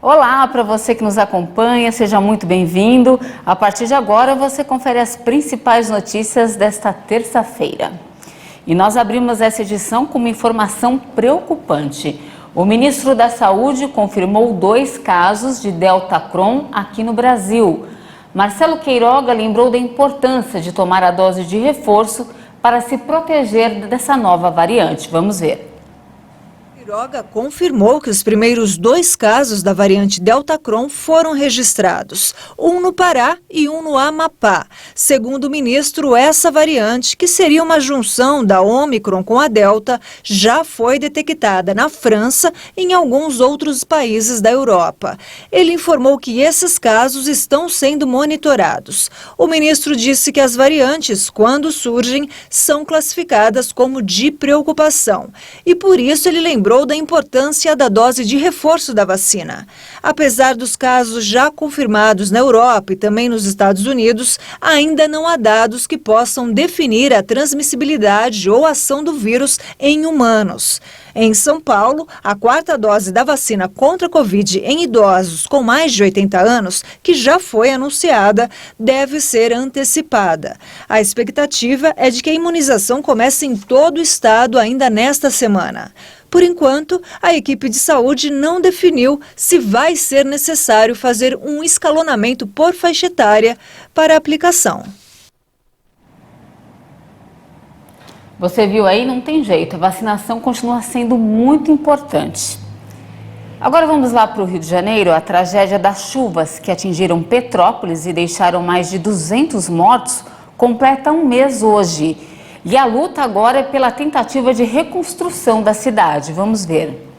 Olá para você que nos acompanha, seja muito bem-vindo. A partir de agora você confere as principais notícias desta terça-feira. E nós abrimos essa edição com uma informação preocupante. O ministro da Saúde confirmou 2 casos de Deltacron aqui no Brasil. Marcelo Queiroga lembrou da importância de tomar a dose de reforço para se proteger dessa nova variante. Vamos ver. Queiroga confirmou que os primeiros 2 casos da variante Deltacron foram registrados, um no Pará e um no Amapá. Segundo o ministro, essa variante, que seria uma junção da Ômicron com a Delta, já foi detectada na França e em alguns outros países da Europa. Ele informou que esses casos estão sendo monitorados. O ministro disse que as variantes, quando surgem, são classificadas como de preocupação. E por isso ele lembrou da importância da dose de reforço da vacina. Apesar dos casos já confirmados na Europa e também nos Estados Unidos, ainda não há dados que possam definir a transmissibilidade ou ação do vírus em humanos. Em São Paulo, a 4ª dose da vacina contra a Covid em idosos com mais de 80 anos, que já foi anunciada, deve ser antecipada. A expectativa é de que a imunização comece em todo o estado ainda nesta semana. Por enquanto, a equipe de saúde não definiu se vai ser necessário fazer um escalonamento por faixa etária para a aplicação. Você viu aí, não tem jeito, a vacinação continua sendo muito importante. Agora vamos lá para o Rio de Janeiro. A tragédia das chuvas que atingiram Petrópolis e deixaram mais de 200 mortos completa um mês hoje. E a luta agora é pela tentativa de reconstrução da cidade. Vamos ver.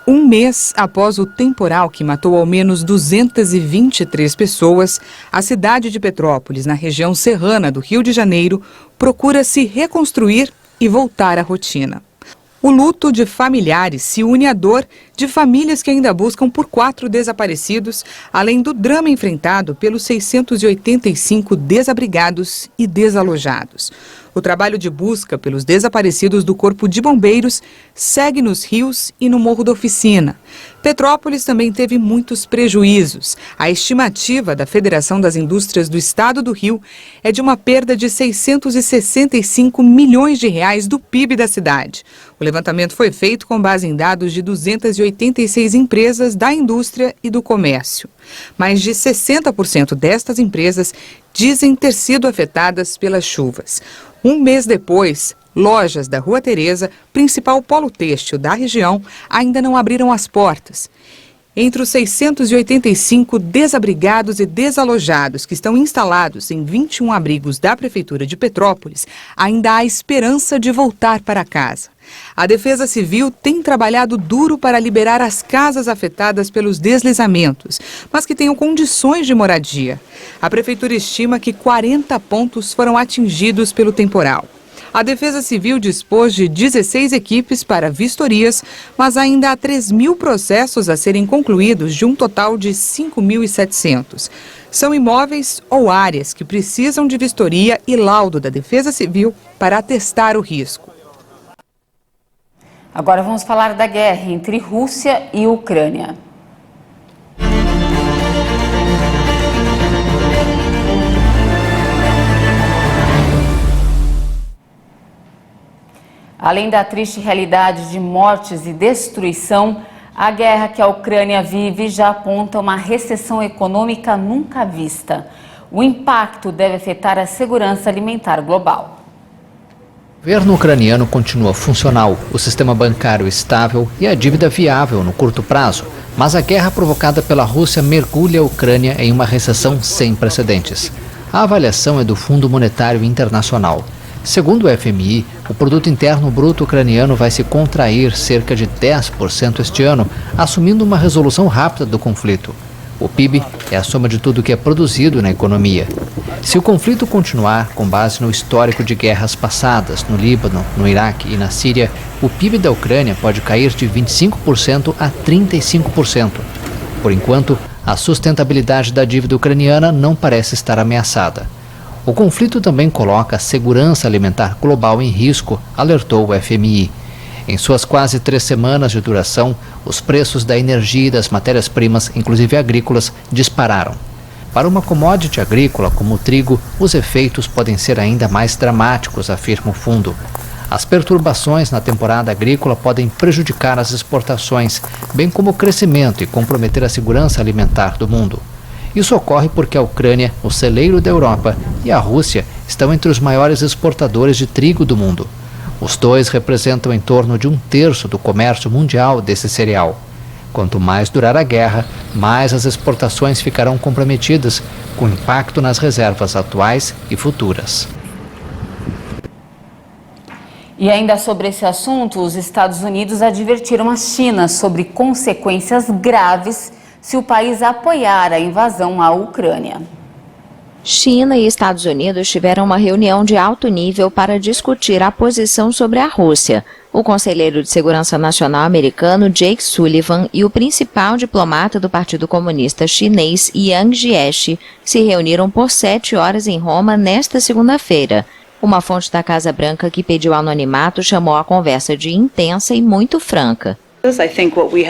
Um mês após o temporal que matou ao menos 223 pessoas, a cidade de Petrópolis, na região serrana do Rio de Janeiro, procura se reconstruir e voltar à rotina. O luto de familiares se une à dor de famílias que ainda buscam por 4 desaparecidos, além do drama enfrentado pelos 685 desabrigados e desalojados. O trabalho de busca pelos desaparecidos do Corpo de Bombeiros segue nos rios e no Morro da Oficina. Petrópolis também teve muitos prejuízos. A estimativa da Federação das Indústrias do Estado do Rio é de uma perda de 665 milhões de reais do PIB da cidade. O levantamento foi feito com base em dados de 286 empresas da indústria e do comércio. Mais de 60% destas empresas dizem ter sido afetadas pelas chuvas. Um mês depois, lojas da Rua Teresa, principal polo têxtil da região, ainda não abriram as portas. Entre os 685 desabrigados e desalojados que estão instalados em 21 abrigos da Prefeitura de Petrópolis, ainda há esperança de voltar para casa. A Defesa Civil tem trabalhado duro para liberar as casas afetadas pelos deslizamentos, mas que tenham condições de moradia. A Prefeitura estima que 40 pontos foram atingidos pelo temporal. A Defesa Civil dispôs de 16 equipes para vistorias, mas ainda há 3.000 processos a serem concluídos de um total de 5.700. São imóveis ou áreas que precisam de vistoria e laudo da Defesa Civil para atestar o risco. Agora vamos falar da guerra entre Rússia e Ucrânia. Além da triste realidade de mortes e destruição, a guerra que a Ucrânia vive já aponta uma recessão econômica nunca vista. O impacto deve afetar a segurança alimentar global. O governo ucraniano continua funcional, o sistema bancário estável e a dívida viável no curto prazo, mas a guerra provocada pela Rússia mergulha a Ucrânia em uma recessão sem precedentes. A avaliação é do Fundo Monetário Internacional. Segundo o FMI, o produto interno bruto ucraniano vai se contrair cerca de 10% este ano, assumindo uma resolução rápida do conflito. O PIB é a soma de tudo que é produzido na economia. Se o conflito continuar com base no histórico de guerras passadas no Líbano, no Iraque e na Síria, o PIB da Ucrânia pode cair de 25% a 35%. Por enquanto, a sustentabilidade da dívida ucraniana não parece estar ameaçada. O conflito também coloca a segurança alimentar global em risco, alertou o FMI. Em suas quase 3 semanas de duração, os preços da energia e das matérias-primas, inclusive agrícolas, dispararam. Para uma commodity agrícola como o trigo, os efeitos podem ser ainda mais dramáticos, afirma o fundo. As perturbações na temporada agrícola podem prejudicar as exportações, bem como o crescimento e comprometer a segurança alimentar do mundo. Isso ocorre porque a Ucrânia, o celeiro da Europa, e a Rússia estão entre os maiores exportadores de trigo do mundo. Os dois representam em torno de 1/3 do comércio mundial desse cereal. Quanto mais durar a guerra, mais as exportações ficarão comprometidas, com impacto nas reservas atuais e futuras. E ainda sobre esse assunto, os Estados Unidos advertiram a China sobre consequências graves se o país apoiar a invasão à Ucrânia. China e Estados Unidos tiveram uma reunião de alto nível para discutir a posição sobre a Rússia. O conselheiro de Segurança Nacional americano Jake Sullivan e o principal diplomata do Partido Comunista Chinês Yang Jiechi se reuniram por 7 horas em Roma nesta segunda-feira. Uma fonte da Casa Branca que pediu anonimato chamou a conversa de intensa e muito franca.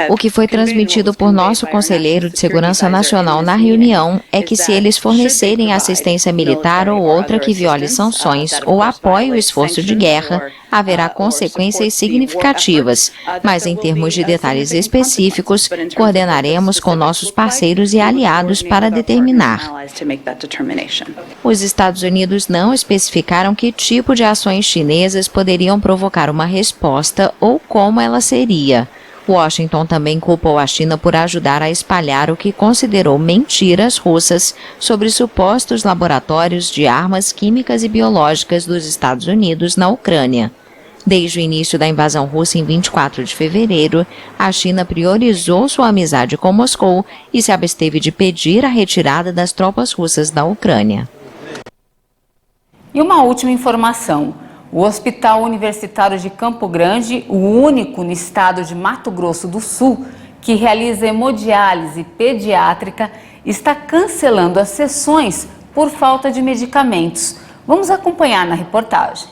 O que foi transmitido por nosso conselheiro de Segurança Nacional na reunião é que se eles fornecerem assistência militar ou outra que viole sanções ou apoie o esforço de guerra, haverá consequências significativas, mas em termos de detalhes específicos, coordenaremos com nossos parceiros e aliados para determinar. Os Estados Unidos não especificaram que tipo de ações chinesas poderiam provocar uma resposta ou como ela seria. Washington também culpou a China por ajudar a espalhar o que considerou mentiras russas sobre supostos laboratórios de armas químicas e biológicas dos Estados Unidos na Ucrânia. Desde o início da invasão russa em 24 de fevereiro, a China priorizou sua amizade com Moscou e se absteve de pedir a retirada das tropas russas da Ucrânia. E uma última informação. O Hospital Universitário de Campo Grande, o único no estado de Mato Grosso do Sul que realiza hemodiálise pediátrica, está cancelando as sessões por falta de medicamentos. Vamos acompanhar na reportagem.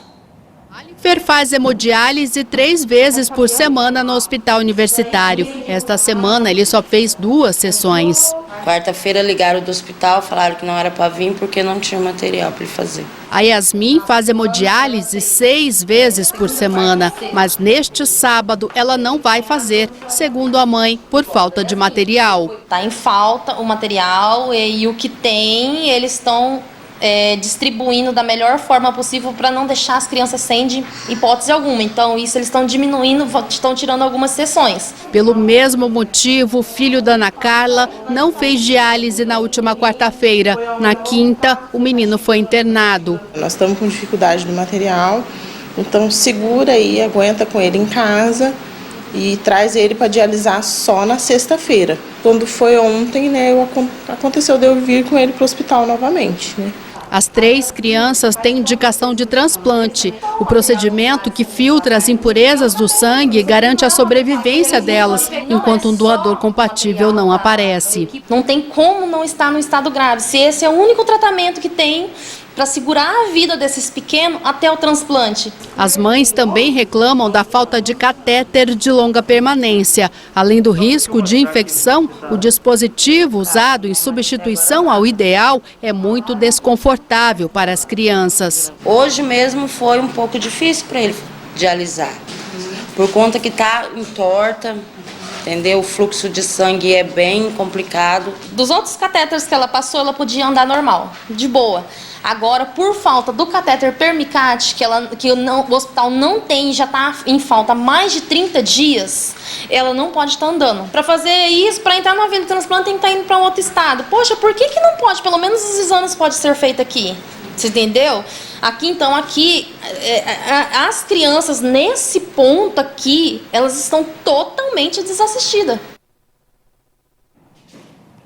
Fer faz hemodiálise 3 vezes por semana no hospital universitário. Esta semana ele só fez 2 sessões. Quarta-feira ligaram do hospital, falaram que não era para vir porque não tinha material para ele fazer. A Yasmin faz hemodiálise 6 vezes por semana, mas neste sábado ela não vai fazer, segundo a mãe, por falta de material. Está em falta o material e o que tem eles estão distribuindo da melhor forma possível para não deixar as crianças sem de hipótese alguma. Então isso eles estão diminuindo, estão tirando algumas sessões. Pelo mesmo motivo, o filho da Ana Carla não fez diálise na última quarta-feira. Na quinta, o menino foi internado. Nós estamos com dificuldade do material, então segura aí, aguenta com ele em casa e traz ele para dialisar só na sexta-feira. Quando foi ontem, né, aconteceu de eu vir com ele para o hospital novamente, né? As 3 crianças têm indicação de transplante. O procedimento que filtra as impurezas do sangue garante a sobrevivência delas, enquanto um doador compatível não aparece. Não tem como não estar no estado grave, se esse é o único tratamento que tem para segurar a vida desses pequenos até o transplante. As mães também reclamam da falta de catéter de longa permanência. Além do risco de infecção, o dispositivo usado em substituição ao ideal é muito desconfortável para as crianças. Hoje mesmo foi um pouco difícil para ele dialisar, por conta que está entorta, entendeu? O fluxo de sangue é bem complicado. Dos outros catéteres que ela passou, ela podia andar normal, de boa. Agora, por falta do catéter Permicat, o hospital não tem, já está em falta há mais de 30 dias, ela não pode estar andando. Para fazer isso, para entrar na vida de transplante, tem que estar indo para um outro estado. Poxa, por que não pode? Pelo menos os exames podem ser feitos aqui. Você entendeu? Aqui, as crianças, nesse ponto aqui, elas estão totalmente desassistidas.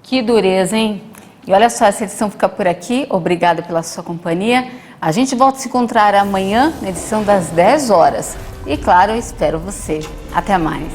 Que dureza, hein? E olha só, essa edição fica por aqui. Obrigada pela sua companhia. A gente volta a se encontrar amanhã, na edição das 10 horas. E claro, eu espero você. Até mais.